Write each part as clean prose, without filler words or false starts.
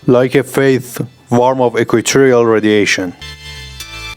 like a faith warm of equatorial radiation.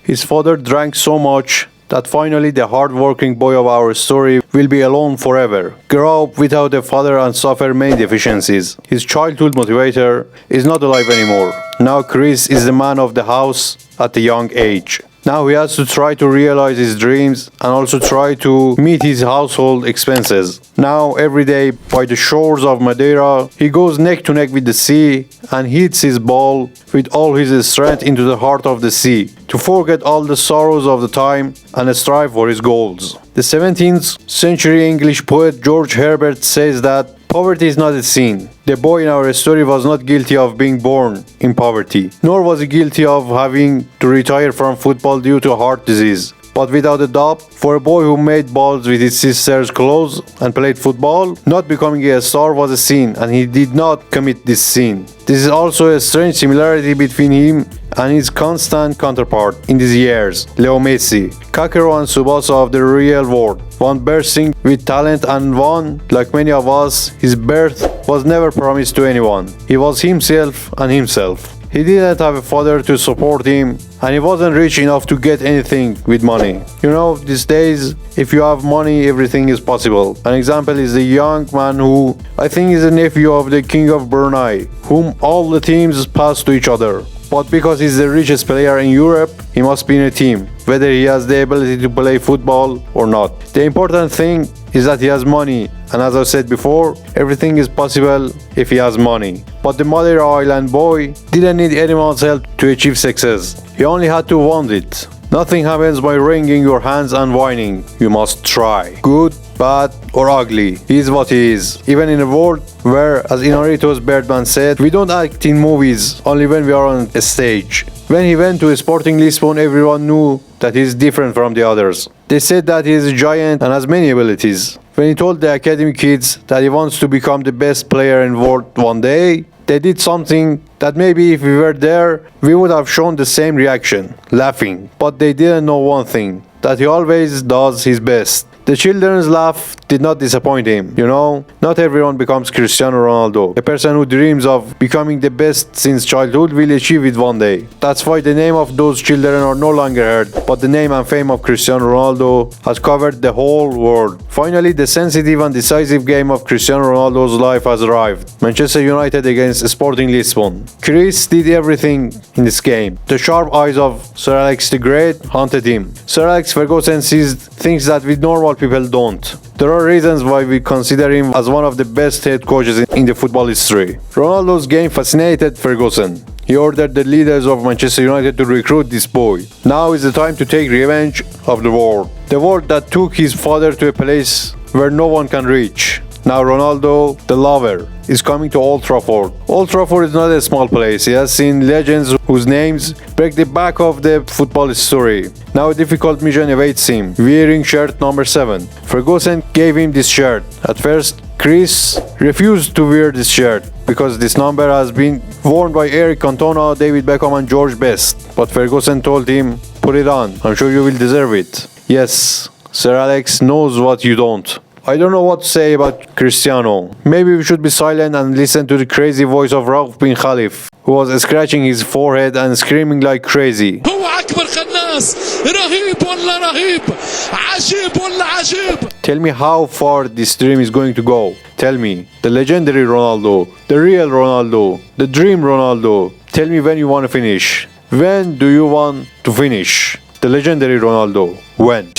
His father drank so much that finally the hard-working boy of our story will be alone forever, grow up without a father and suffer many deficiencies. His childhood motivator is not alive anymore. Now Chris is the man of the house at a young age. Now he has to try to realize his dreams and also try to meet his household expenses. Now every day by the shores of Madeira, he goes neck to neck with the sea and hits his ball with all his strength into the heart of the sea to forget all the sorrows of the time and strive for his goals. The 17th century English poet George Herbert says that poverty is not a sin. The boy in our story was not guilty of being born in poverty, nor was he guilty of having to retire from football due to heart disease. But without a doubt, for a boy who made balls with his sister's clothes and played football, not becoming a star was a sin, and he did not commit this sin. This is also a strange similarity between him and his constant counterpart in these years, Leo Messi, Kakeru and Tsubasa of the real world. One bursting with talent and one, like many of us, his birth was never promised to anyone. He was himself and himself. He didn't have a father to support him, and he wasn't rich enough to get anything with money. You know, these days, if you have money, everything is possible. An example is the young man who I think is a nephew of the King of Brunei, whom all the teams pass to each other. But because he's the richest player in Europe, he must be in a team, whether he has the ability to play football or not. The important thing is that he has money, and as I said before, everything is possible if he has money. But the Madeira Island boy didn't need anyone's help to achieve success. He only had to want it. Nothing happens by wringing your hands and whining. You must try. Good, bad, or ugly. He is what he is. Even in a world where, as Inarritu's Birdman said, we don't act in movies, only when we are on a stage. When he went to Sporting Lisbon, everyone knew that he is different from the others. They said that he is a giant and has many abilities. When he told the academy kids that he wants to become the best player in the world one day, they did something that maybe if we were there, we would have shown the same reaction, laughing. But they didn't know one thing, that he always does his best. The children's laugh did not disappoint him. You know, not everyone becomes Cristiano Ronaldo. A person who dreams of becoming the best since childhood will achieve it one day. That's why the name of those children are no longer heard, but the name and fame of Cristiano Ronaldo has covered the whole world. Finally, the sensitive and decisive game of Cristiano Ronaldo's life has arrived. Manchester United against Sporting Lisbon. Chris did everything in this game. The sharp eyes of Sir Alex the Great haunted him. Sir Alex Ferguson sees things that we normal people don't. There are reasons why we consider him as one of the best head coaches in the football history. Ronaldo's game fascinated Ferguson. He ordered the leaders of Manchester United to recruit this boy. Now is the time to take revenge of the world. The world that took his father to a place where no one can reach. Now Ronaldo, the lover, is coming to Old Trafford. Old Trafford is not a small place. He has seen legends whose names break the back of the football story. Now a difficult mission awaits him, wearing shirt number 7. Ferguson gave him this shirt. At first, Chris refused to wear this shirt because this number has been worn by Eric Cantona, David Beckham and George Best. But Ferguson told him, put it on, I'm sure you will deserve it. Yes, Sir Alex knows what you don't. I don't know what to say about Cristiano. Maybe we should be silent and listen to the crazy voice of Rauf bin Khalif, who was scratching his forehead and screaming like crazy. Tell me how far this dream is going to go. Tell me, the legendary Ronaldo, the real Ronaldo, the dream Ronaldo. Tell me when you want to finish. When do you want to finish? The legendary Ronaldo. When?